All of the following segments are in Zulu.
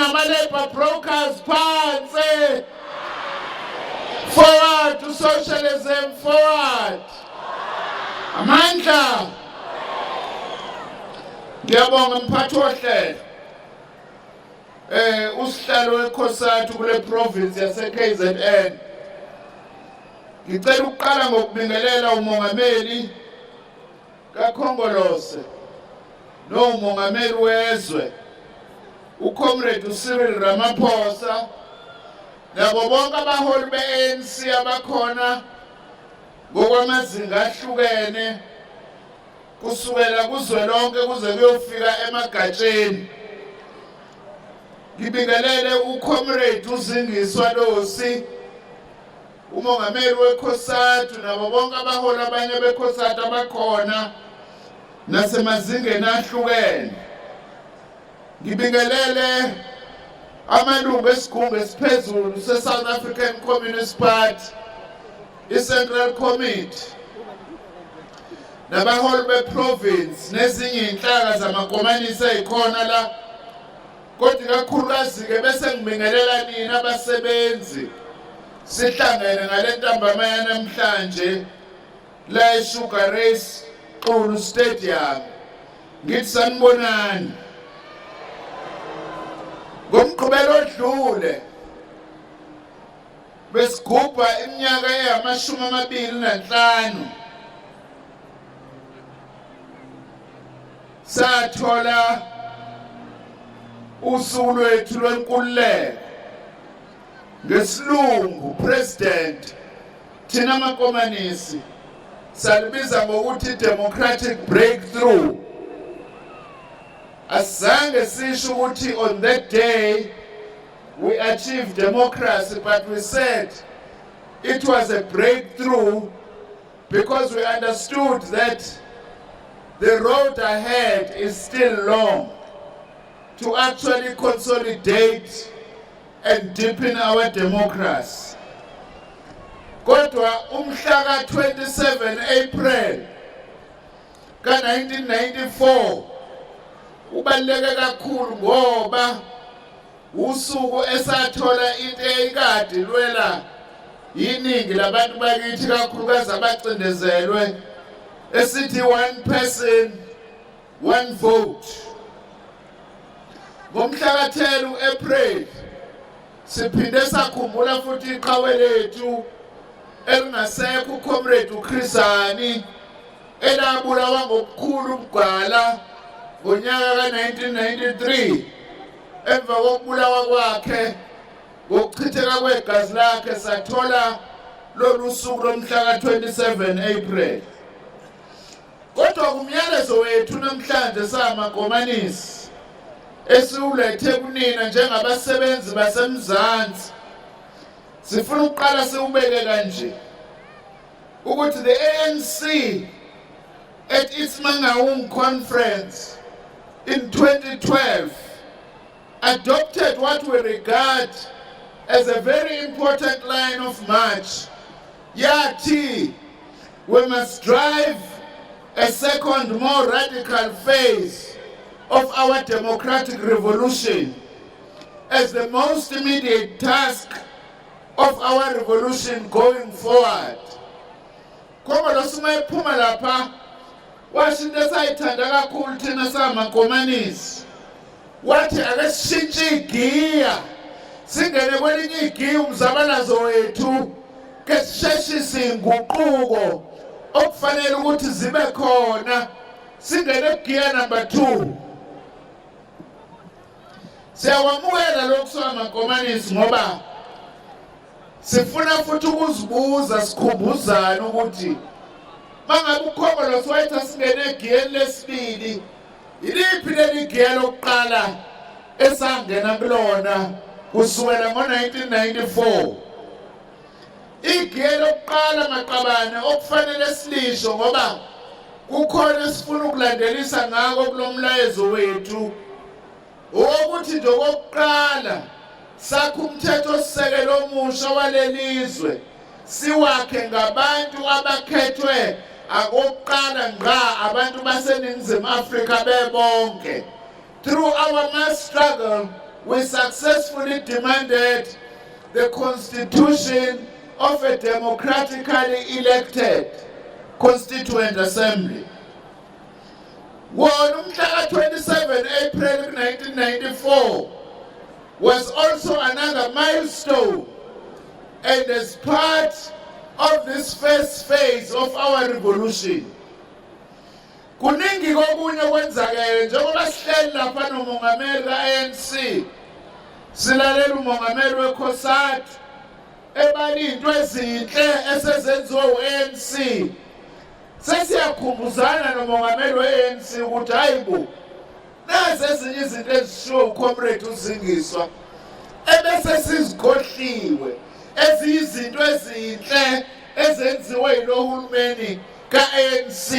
Sinama-labor brokers phansi. Forward to socialism, forward. Amandla. Ngiyabonga mphathi wohlelo. Usihlalo wekhosathu kule province yase KZN. Ngicela ukuqala ngokubingelela umongameli kaKhongolose nomongameli wezwe uComrade Cyril Ramaphosa nabo bonke abaholi beANC abakhona ngokwamazinga ahlukene kusukela kuzwelonke kuze kuyofika emagatsheni. Ngibingelele uComrade uZingiswa Losi umongameli wekhosathu nabo bonke abaholi abanye bekhosathu abakhona nasemazingeni ahlukene. Ngibingelele amalungu esigungu esiphezulu se-South African Communist Party, i-Central Committee, nabaholi beprovince nezinye inhlaka zamakomanisi ezikhona la. Kodwa kakhulukazi-ke bese ngibingelela nina abasebenzi sihlangene ngale ntambama yanamhlanje la eSugar Race Xulu Stadium. Ngithi sanibonani. Ngomgqibelo odlule besigubha iminyaka eyi-25 sathola usuku lwethu lwenkululeko ngesilungu president thina amakomanisi salibiza ngokuthi democratic breakthrough. Asizange sisho ukuthi on that day we achieved democracy, but we said it was a breakthrough because we understood that the road ahead is still long to actually consolidate and deepen our democracy. Kodwa umhla ka-27 April ka-1994 ubaluleke kakhulu ngoba usuku esathola into eyikade lwela yiningi labantu bakithi kakhulukazi abacindezelwe esithi one person one vote. Ngomhla ka-10 April siphinde sakhumbula futhi iqhawe lethu elingasekho uComrade uChrisani elabulawa ngokukhulu ukugala ngonyaka ka-1993 emva kokubulawa kwakhe ngokuchitheka kwegazi lakhe sathola lolu suku lomhla ka-27 April. Kodwa kumyalezo wethu namhlanje samakomanisi esiwulethe kunina njengabasebenzi basemzansi sifuna ukuqala siubeke kanje ukuthi the ANC at its Mangaung conference in 2012 adopted what we regard as a very important line of march. Yathi, we must drive a second, more radical phase of our democratic revolution as the most immediate task of our revolution going forward. Khongolose mayiphuma lapha washinto esayithanda kakhulu thina samakomanisi wathi ake sishintshe igiya singene kwelinye igiya umzabalazo wethu ke sisheshise inguquko okufanele ukuthi zibe khona singene egiya number 2. Siyawamukela lokhu samakomanisi ngoba sifuna futhi ukuzibuza sikhumbuzana ukuthi mangabe uKhongolose wayethi singene egiyeni lesibili iliphi leli giya lokuqala esangena kulona kusukela ngo-1994. Igiya lokuqala maqabane okufanele silisho ngoba kukhona esifuna ukulandelisa ngako kulomlayezo wethu ukuthi nje okokuqala sakho umthetho sisekelo omusha walelizwe siwakhe ngabantu abakhethwe akokuqala ngqa abantu baseNingizimu Afrika bebonke through our mass struggle we successfully demanded the constitution of a democratically elected Constituent Assembly. On 27 April 1994 was also another milestone, and as part of this first phase of our revolution, kuningi kokunye kwenzakele njengoba sihleli lapha nomongameli ka-ANC silalela umongameli wekhosati ebali into ezinhle esezenziwe u-ANC. Sesiyakhumbuzana nomongameli we-ANC ukuthi hayibo nazi ezinye izinto ezishiwo uComrade uZingiswa ebese sizikhohliwe eziyizinto ezinhle ezenziwe yilo hulumeni ka-ANC,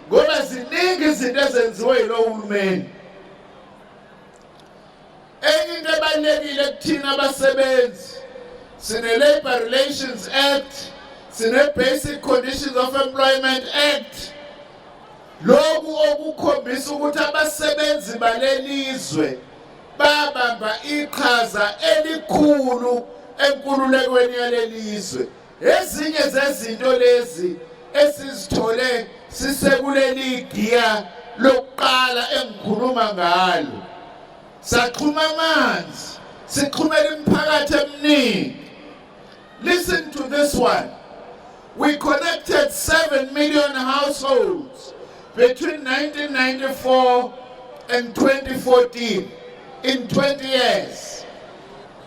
ngoba ziningi izinto ezenziwe yilo hulumeni. Enye into ebalulekile kuthina abasebenzi, sine-Labour Relations Act, sine-Basic Conditions of Employment Act, lokhu okukhombisa ukuthi abasebenzi balelizwe babamba iqhaza elikhulu enkululekweni yalelizwe. Ezinye zezinto lezi esizithole sisekuleli giya lokuqala engikhuluma ngalo. Saxhuma amanzi, siqhumela imiphakathi eminingi. Listen to this one. We connected 7 million households between 1994 and 2014 in 20 years.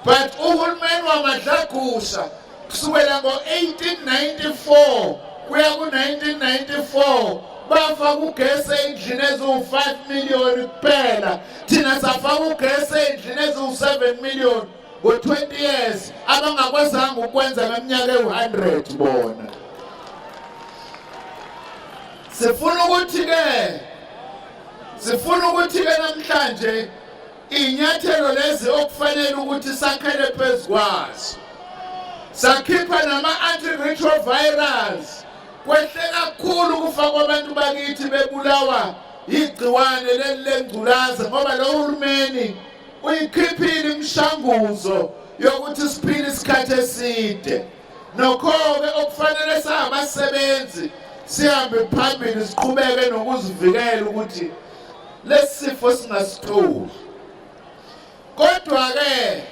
But uhulumeni wamadlakusha kusukela ngo-1894 kuya ku-1994 bafaka ugesi endlini eziwu-5 million kuphela, thina safaka ugesi endlini eziwu-7 million ngo-20 years abangakwazanga ukwenza ngeminyaka ewu-100 bona. Sifuna ukuthi-ke namhlanje inyathelo lezi okufanele ukuthi sakhele phezu kwazo. Sakhipha nama-antiretrovirals, kwehle kakhulu kufa kwabantu bakithi bebulawa igciwane leli lengculaza ngoba lo hulumeni uyikhiphile imishanguzo yokuthi siphile isikhathi eside. Nokho-ke okufanele sabasebenzi sihambe phambili siqhubeke nokuzivikela ukuthi lesi sifo singasitholi. Kodwa-ke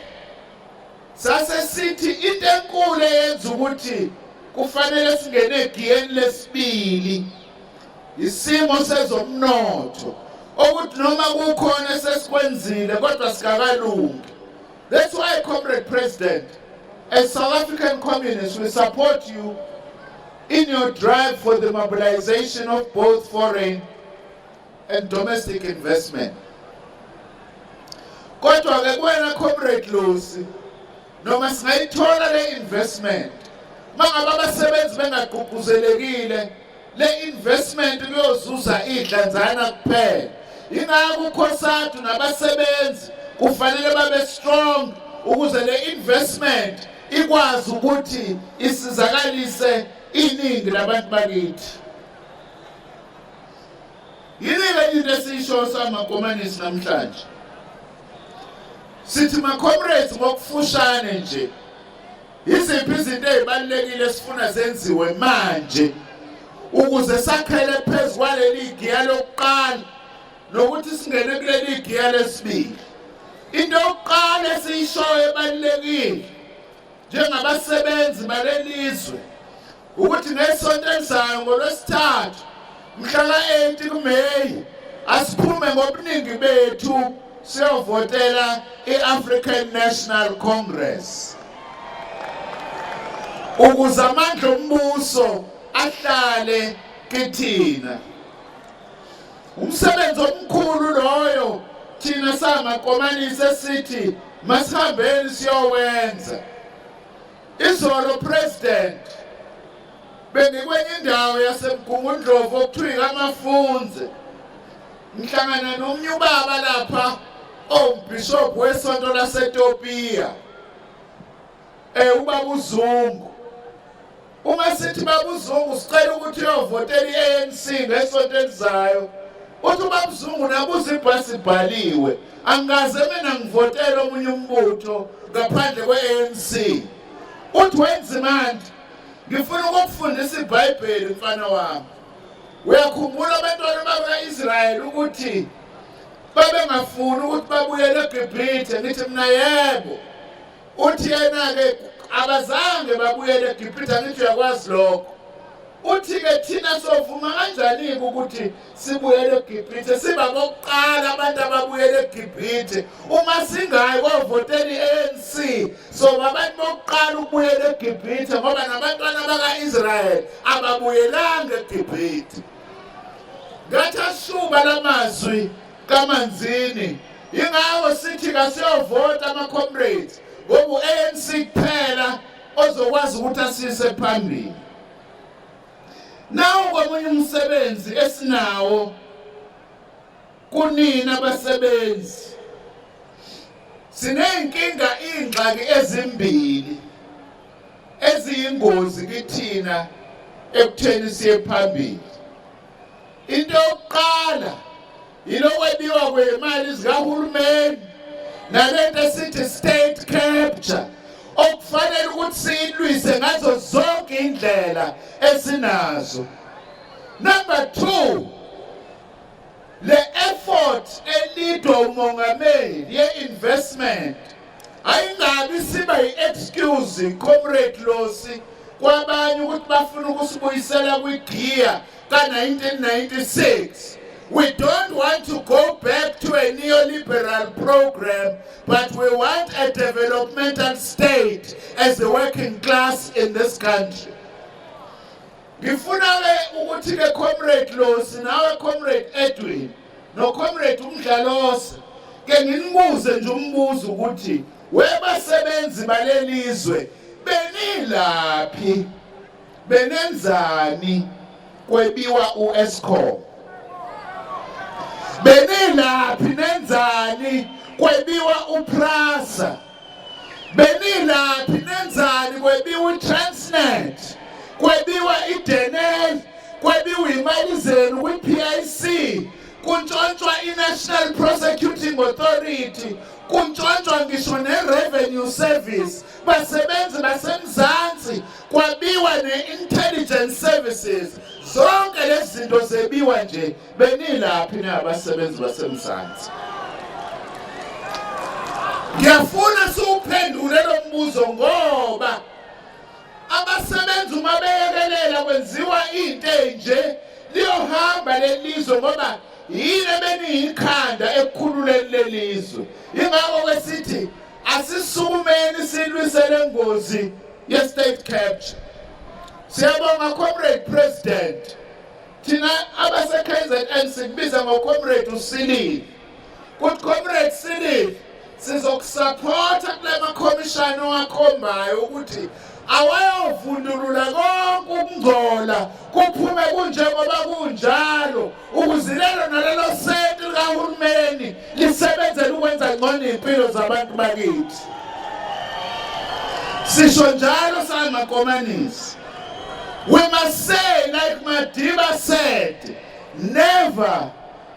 sase sithi into enkulu eyenza ukuthi kufanele singene egiyeni lesibili isimo sezomnotho ukuthi noma kukhona sesikwenzile kodwa sikakalungi. That's why, Comrade President, as South African communists, we support you in your drive for the mobilization of both foreign and domestic investment. Kodwa-ke kuwena Comrade Lusi, noma singayithola le investment, mangabe abasebenzi bengagqugquzelekile, le investment kuyozuza idlanzana kuphela. Ingakho ukhosati nabasebenzi kufanele babe strong ukuze le investment ikwazi ukuthi isizakalise iningi labantu bakithi. Yini-ke into esiyisho samakomanisi namhlanje? Sithi ma-comrades ngokufushane nje, yiziphi izinto ezibalulekile esifuna zenziwe manje ukuze sakhele phezu kwaleli giya lokuqala nokuthi singene kuleli giya lesibili. Into yokuqala esiyishoyo ebalulekile njengabasebenzi balelizwe ukuthi ngesonto elizayo ngoLwesithathu mhla ka-8 kuMeyi asiphume ngobuningi bethu siyovotela i-African National Congress ukuze amandla ombuso ahlale kithina. Umsebenzi omkhulu loyo thina samakomanisi esithi masihambeni siyowenza. Izolo President bengikwenye indawo yaseMgungundlovu okuthiwa iKamafunze, ngihlangana nomnye ubaba lapha ombishop wesonto laseTopiya, ubaba uZungu. Uma sithi baba uZungu sicela ukuthi uyovotela i-ANC ngesonto elizayo, uthi ubabzungu nabuza ibhasi ibhaliwe angaze mina ngivotela omunye umbutho ngaphandle kwe-ANC. Uthi wenzimandi ngifuna ukufundisa iBhayibheli mfana wami. Uyakhumbula abantwana baka-Israyeli ukuthi babengafuni ukuthi babuyele eGibhithe? Ngithi mina yebo. Uthi yena-ke abazange babuyele eGibhithe. Ngithi uyakwazi lokho. Uthi-ke thina sovuma kanjani-ke ukuthi sibuyele eGibhithe? Siba bokuqala abantu ababuyele eGibhithe. Uma singayi kwavotela i-ANC, so abantu bokuqala ukubuyela eGibhithe ngoba nabantwana baka-Israyeli ababuyelanga eGibhithe. Ngathi ashuba lamazwi kaManzini, yingakho sithi kasiyovota ama-comrades ngoba u-ANC kuphela ozokwazi ukuthi asise phambili. Nawo komunye umsebenzi esinawo kunina abasebenzi, sinenkinga ingxaki ezimbili eziyingozi kithina ekutheni siye phambili. Into yokuqala yilokwebiwa kwemali zikahulumeni nalento esithi state capture, okufanele ukuthi siyilwise ngazo zonke indlela esinazo. Number 2, le effort elidwa umongameli ye-investment ayingabi siba yi-excuse Comrade Losi kwabanye ukuthi bafuna ukusibuyisela kwigiya ka-1996. We don't want to go back to a neoliberal program, but we want a developmental state as the working class in this country. Ngifuna-ke ukuthi-ke Comrade Losi nawe Comrade Edwin no Comrade uMdlalose ke nginibuze nje umbuzo ukuthi webasebenzi balelizwe benilaphi, benenzani kwebiwa u-Eskom? Benilaphi nenzani kwebiwa uPrasa? Benilaphi nenzani kwebiwa iTransnet, kwebiwa iDenel, kwebiwa imali zenu kwi-PIC, kuntshontshwa i-National Prosecuting Authority, kuntshontshwa ngisho ne-Revenue Service, basebenzi basemzansi, kwabiwa ne-Intelligence Services. Zonke lezi zinto zebiwa nje, benilaphi nabasebenzi basemzansi? Ngiyafuna siwuphendule lo mbuzo ngoba abasebenzi uma beyekelela kwenziwa into enje liyohamba lelizwe ngoba yile beniyikhanda ekukhululeni lelizwe. Yingakho kwesithi asisukumeni silwisele ngozi ye-state capture. Siyabonga Comrade President, thina abase-KZN sikubiza ngo-Comrade uSilile. Kuthi Comrade Silile sizokusupporta kule makhomishani owakhombayo ukuthi awayovundulula konke ukungcola kuphume kunjengoba kunjalo, ukuze lelo nalelo senti likahulumeni lisebenzele ukwenza ngcono impilo zabantu bakithi. Sisho njalo sangamakomanisi. We must say, like Madiba said, never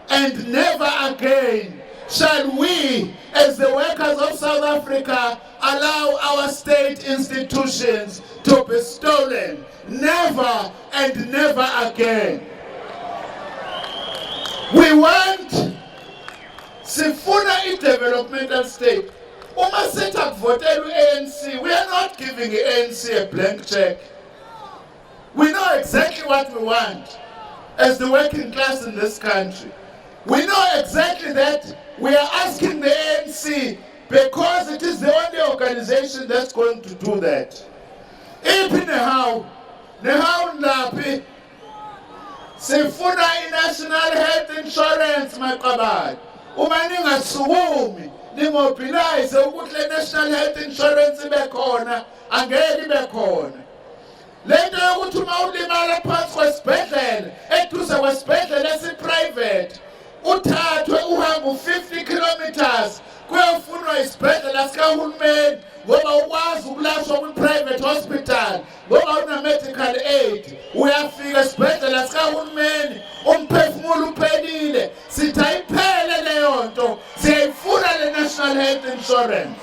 and never again shall we, as the workers of South Africa, allow our state institutions to be stolen. Never and never again. We want sifuna i-developmental state. Uma sithi akuvotela u-ANC, we are not giving the ANC a blank check. We know exactly what we want as the working class in this country. We know exactly that we are asking the ANC because it is the only organization that's going to do that. Ipi nehawu nlaphi sifuna i-National Health Insurance maqabane. Uma ningasukumi nimobilize ukuthi le National Health Insurance ibe khona, angeke ibe khona. Lento yokuthi uma ulimala phansi kwesibhedlela eduze kwesibhedlela esi-private uthathwe uhambe u-50 kilometers kuyofunwa isibhedlela sikahulumeni ngoba ukwazi ukulashwa kwi-private hospital, ngoba una-medical aid uyafika esibhedlela sikahulumeni umphefumulo uphelile sithi ayiphele leyo nto siyayifuna le-national health insurance.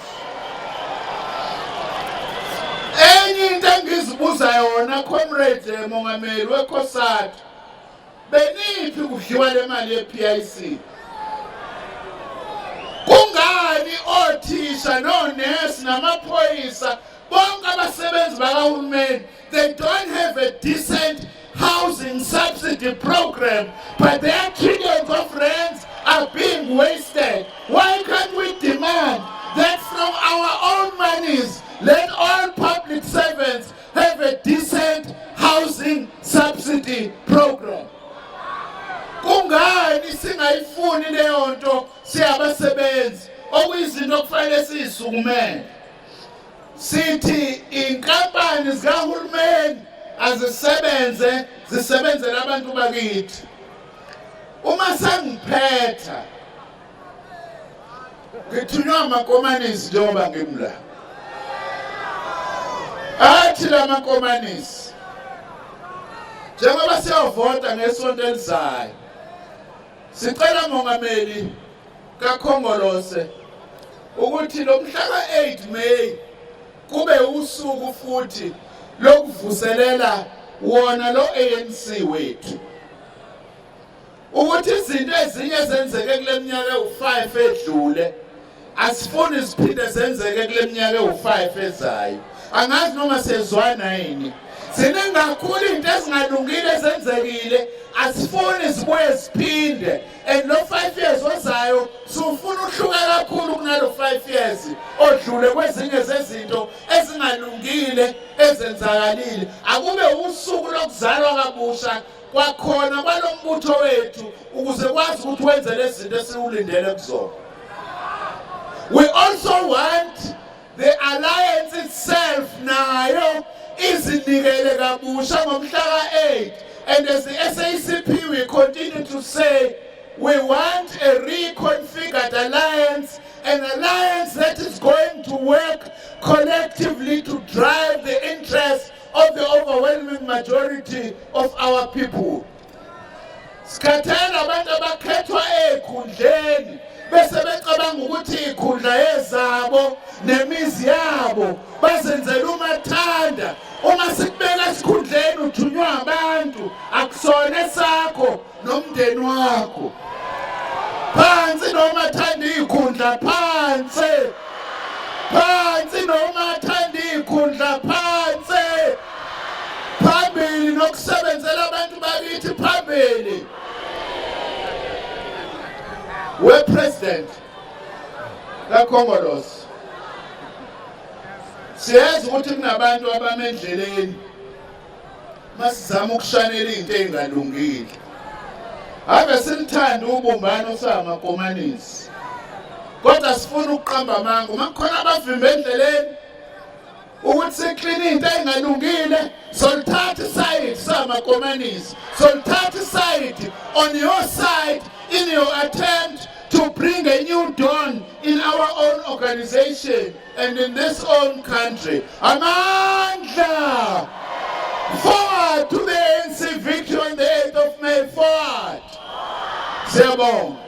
Enye into engizibuza yona comrade mongameli wekhosati, beniphi kudliwa le mali ye-PIC? Kungani othisha nonesi namaphoyisa bonke abasebenzi bakahulumeni they don't have a decent housing subsidy program, but their trillions of rands are being wasted? Why can't we demand that from our own monies let all public servants have a decent housing subsidy program? Kungani singayifuni leyo nto siyabasebenzi okuyizinto okufanele siyisukumele? Sithi inkampani zikahulumeni zisebenzele abantu bakithi. Uma sengiphetha ngithunywa amakomanisi njengoba ngimla. Athi la makomanisi njengoba siyavota ngesonto elizayo, sicela mongameli kaKhongolose ukuthi lo mhla ka-8 May kube usuku futhi lokuvuselela wona lo ANC wethu, ukuthi izinto ezinye zenzeke kule minyaka ewu5 edlule asifuni ziphinde zenzeke kule minyaka ewu5 ezayo. Angazi noma sezwana yini, ziningi kakhulu into ezingalungile ezenzekile asifuni zibuye ziphinde, and lo 5 years ozayo sufuna uhluka kakhulu kunalo 5 years odlule kwezinye zezinto ezingalungile ezenzakalile. Akube usuku lokuzalwa kabusha kwakhona kwalombutho wethu ukuze kwazi ukuthi wenze lezi zinto esiulindele kuzona. We also want the alliance itself nayo izinikele kabusha ngomhla ka-8, and as the SACP we continue to say we want a reconfigured alliance, an alliance that is going to work collectively to drive the interests of the overwhelming majority of our people. Sikhathele abantu abakhethwa ekhundleni bese becabanga ukuthi ikhundla yezabo nemizi yabo bazenzela umathanda. Uma sikubeka esikhundleni uthunywa abantu, akusona esakho nomndeni wakho. Phansi noma thanda ikhundla phansi, phansi noma thanda ikhundla phansi, phambili nokusebenzela abantu bakithi phambili. We-President kaKhongolose, siyazi ukuthi kunabantu abamendleleni masizama ukushanela into engalungile. Ave silithanda ubumbano samakomanisi, kodwa sifuna ukuqamba amanga. Uma kukhona abavimba endleleni ukuthi sikline into engalungile, solithatha iside samakomanisi, solithatha iside on your side in your attempt to bring a new dawn in our own organization and in this own country. Amandla! Forward to the ANC victory on the 8th of May. Forward! Siyabonga.